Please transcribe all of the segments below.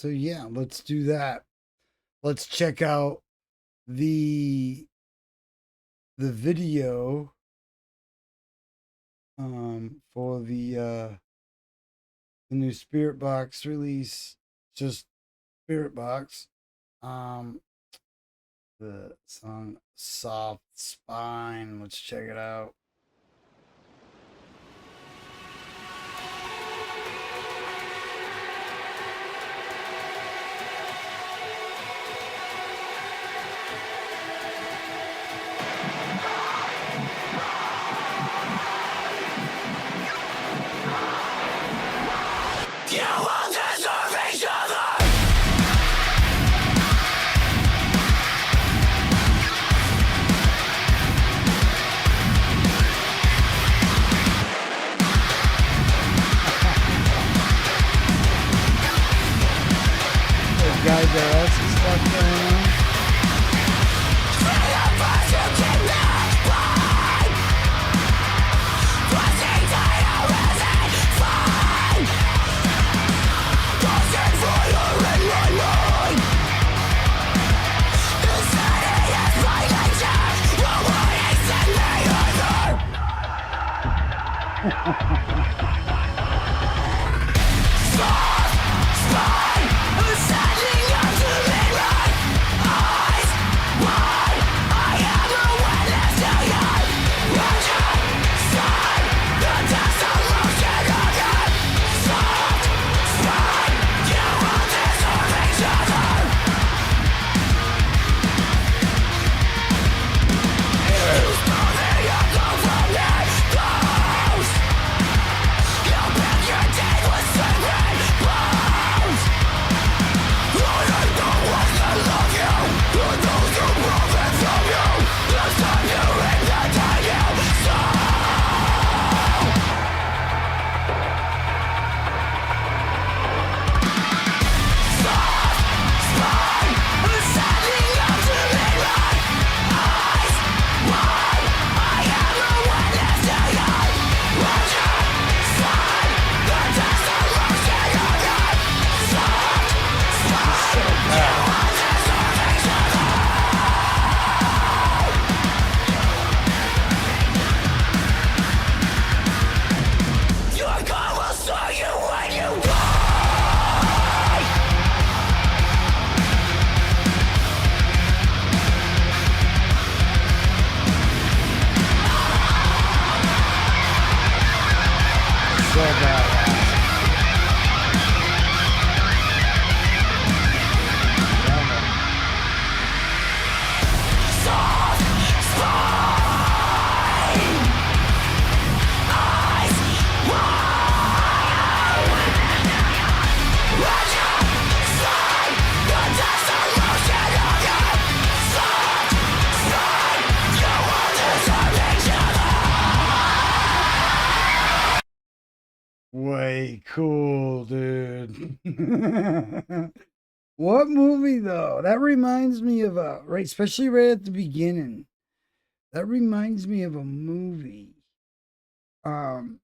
So yeah, let's do that. Let's check out the video for the new Spirit Box release. Just Spirit Box. Um the song Soft Spine. Let's check it out. Guys, there else is stuff going on. Way cool, dude. What movie though? That reminds me of right, especially right at the beginning. That reminds me of a movie. Um,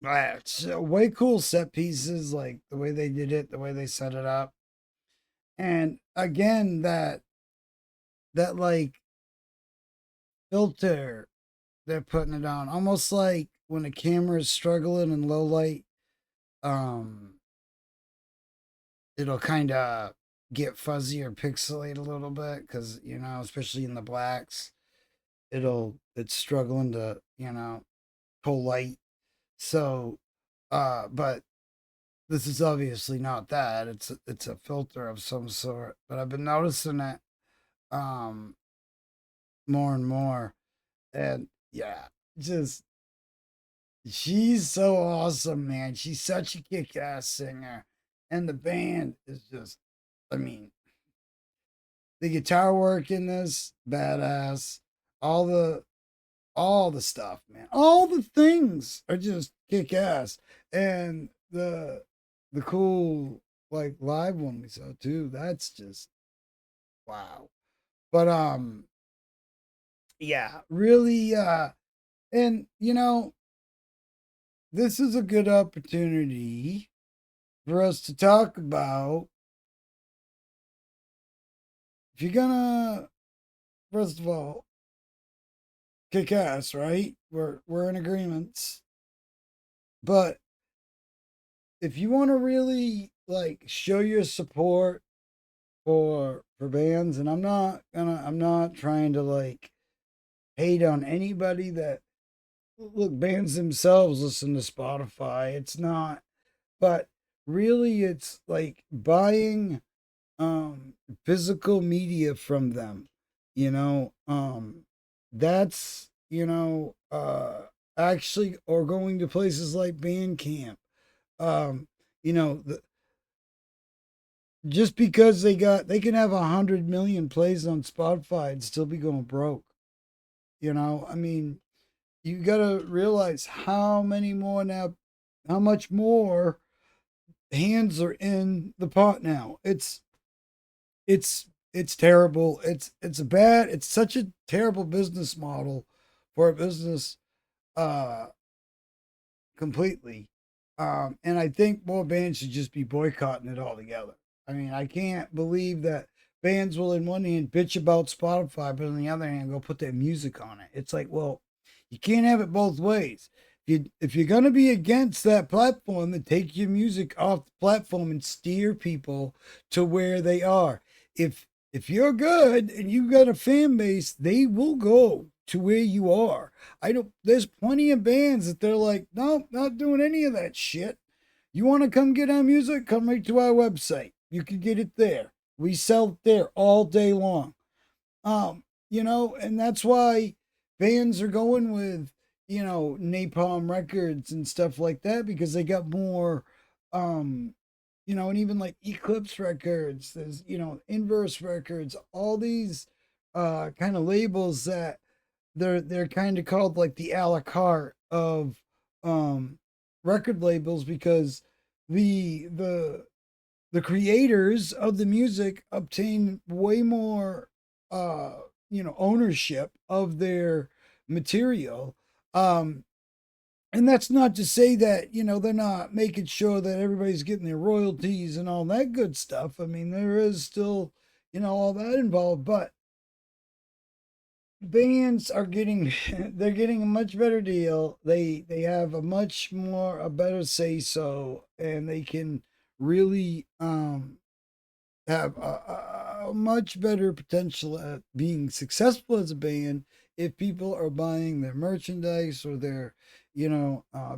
it's way cool set pieces, like the way they did it, the way they set it up, and again that like filter they're putting it on, almost like when a camera is struggling in low light. Um, it'll kind of get fuzzy or pixelate a little bit because especially in the blacks, it's struggling to pull light. So, but this is obviously not that. It's a filter of some sort. But I've been noticing it um more and more, and yeah, just she's so awesome, man. She's such a kick-ass singer, and the band is just, I mean, the guitar work in this badass. All the all the stuff, man. All the things are just kick ass. And the cool like live one we saw too, that's just wow. But yeah, really and this is a good opportunity for us to talk about. If you're gonna, first of all, kick ass, right? We're in agreements. But if you want to really like show your support for bands, and I'm not trying to like hate on anybody that look, bands themselves listen to Spotify. It's not, but really it's like buying physical media from them, you know. That's, actually, or going to places like Bandcamp. Um, you know, just because they can have 100 million plays on Spotify and still be going broke. I mean, you got to realize how many more now, how much more hands are in the pot now. It's terrible. It's such a terrible business model for a business uh completely. And I think more bands should just be boycotting it altogether. I mean, I can't believe that bands will, in one hand, bitch about Spotify, but on the other hand, go put their music on it. It's like, well, you can't have it both ways. If you're gonna be against that platform, then take your music off the platform and steer people to where they are. If you're good and you got a fan base, they will go to where you are. I don't. There's plenty of bands that they're like, no, not doing any of that shit. You want to come get our music? Come right to our website. You can get it there. We sell it there all day long. And that's why bands are going with, Napalm Records and stuff like that, because they got more, and even like Eclipse Records, there's, Inverse Records, all these kind of labels that they're kind of called like the a la carte of um record labels, because the the creators of the music obtain way more ownership of their material. Um and that's not to say that, they're not making sure that everybody's getting their royalties and all that good stuff. I mean, there is still, all that involved, but bands are getting they're getting a much better deal. They have a better say so, and they can really have a much better potential at being successful as a band if people are buying their merchandise or their,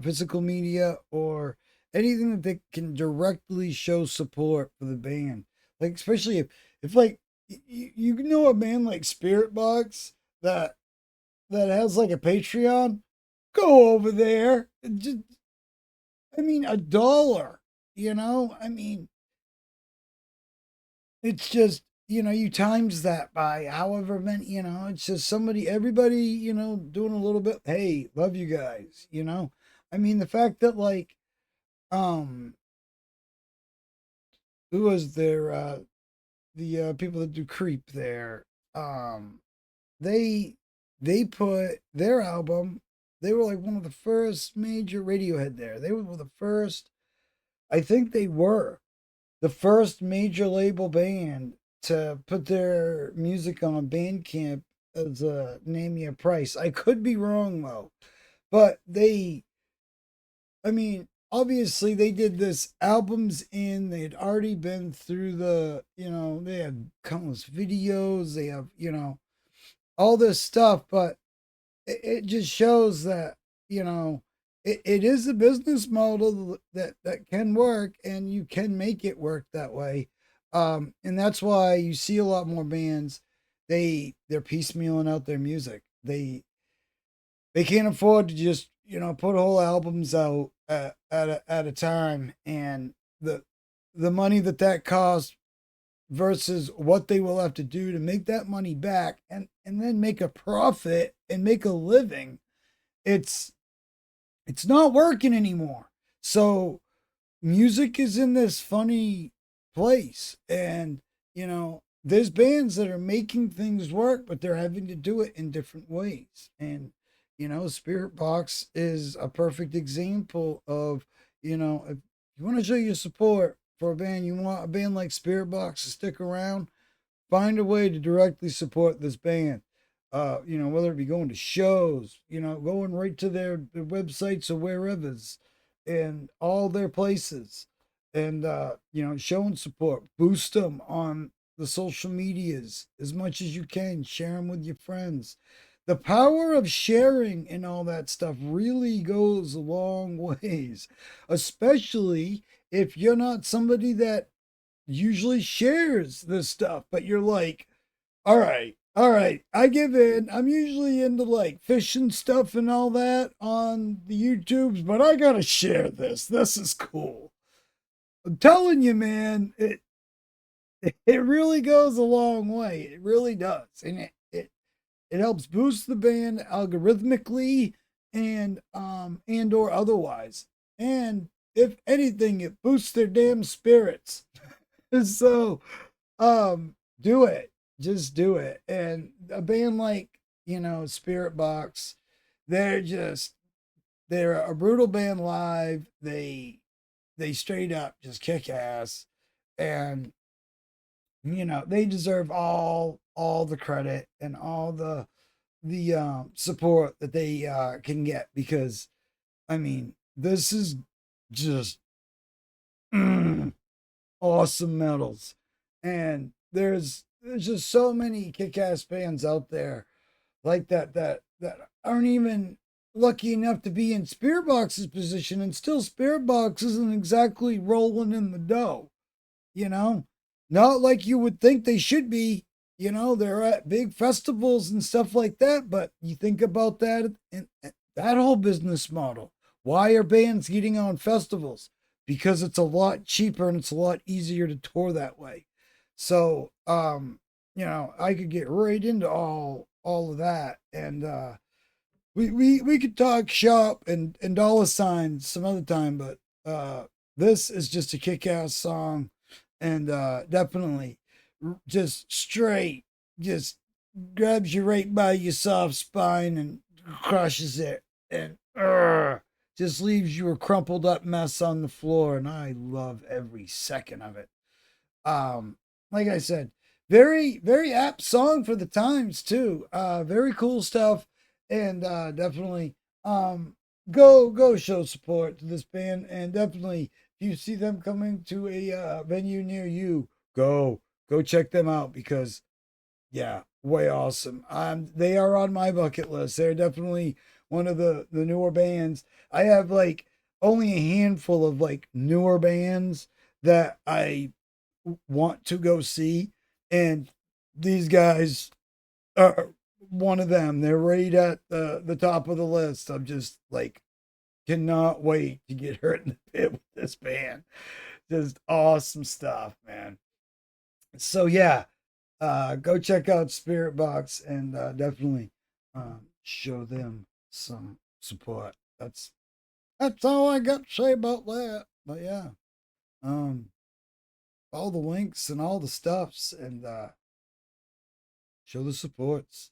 physical media, or anything that they can directly show support for the band. Like, especially if like you know a band like Spirit Box that has like a Patreon, go over there. Just, I mean, $1. I mean, it's just, you times that by however many, it's just everybody, doing a little bit. Hey, love you guys. I mean, the fact that like, um, who was there? The people that do Creep there, um, they they put their album. They were like one of the first major Radiohead there. They were the first. I think they were the first major label band to put their music on Bandcamp as a name your price. I could be wrong though, but I mean, obviously they did this albums in. They had already been through they had countless videos. They have, all this stuff, but it just shows that, you know it is a business model that can work, and you can make it work that way. And that's why you see a lot more bands, they're piecemealing out their music. They can't afford to just, put whole albums out at a time, and the money that costs versus what they will have to do to make that money back, and then make a profit and make a living. It's it's not working anymore. So music is in this funny place, and there's bands that are making things work, but they're having to do it in different ways. And Spirit Box is a perfect example of, if you want to show your support for a band, you want a band like Spiritbox to stick around, find a way to directly support this band. Whether it be going to shows, going right to their websites or wherever's and all their places and, showing support, boost them on the social medias as much as you can, share them with your friends. The power of sharing and all that stuff really goes a long ways, especially if you're not somebody that usually shares this stuff, but you're like, all right, I give in. I'm usually into like fishing stuff and all that on the YouTubes, but I gotta share this. This is cool. I'm telling you, man, it really goes a long way. It really does. And it helps boost the band algorithmically and or otherwise. And if anything, it boosts their damn spirits. So do it. Just do it. And a band like, Spiritbox, they're just they're a brutal band live. They straight up just kick ass. And they deserve all the credit and all the support that they can get, because I mean, this is just awesome medals. And there's just so many kick-ass bands out there like that aren't even lucky enough to be in Spiritbox's position, and still Spiritbox isn't exactly rolling in the dough, you know? Not like you would think they should be. They're at big festivals and stuff like that, but you think about that and that whole business model. Why are bands getting on festivals? Because it's a lot cheaper and it's a lot easier to tour that way. So, I could get right into all of that, and we could talk shop and dollar signs some other time, but this is just a kick-ass song, and definitely just straight, just grabs you right by your soft spine and crushes it, and just leaves you a crumpled up mess on the floor, and I love every second of it. Like I said, very, very apt song for the times too. Very cool stuff, and definitely go show support to this band, and definitely if you see them coming to a venue near you, go check them out, because yeah, way awesome. They are on my bucket list. They're definitely one of the newer bands. I have like only a handful of like newer bands that I want to go see, and these guys are one of them. They're right at the top of the list. I'm just like cannot wait to get hurt in the pit with this band. Just awesome stuff, man. So yeah, go check out Spiritbox, and definitely show them some support. That's all I got to say about that. But yeah, um, all the links and all the stuffs, and show the supports.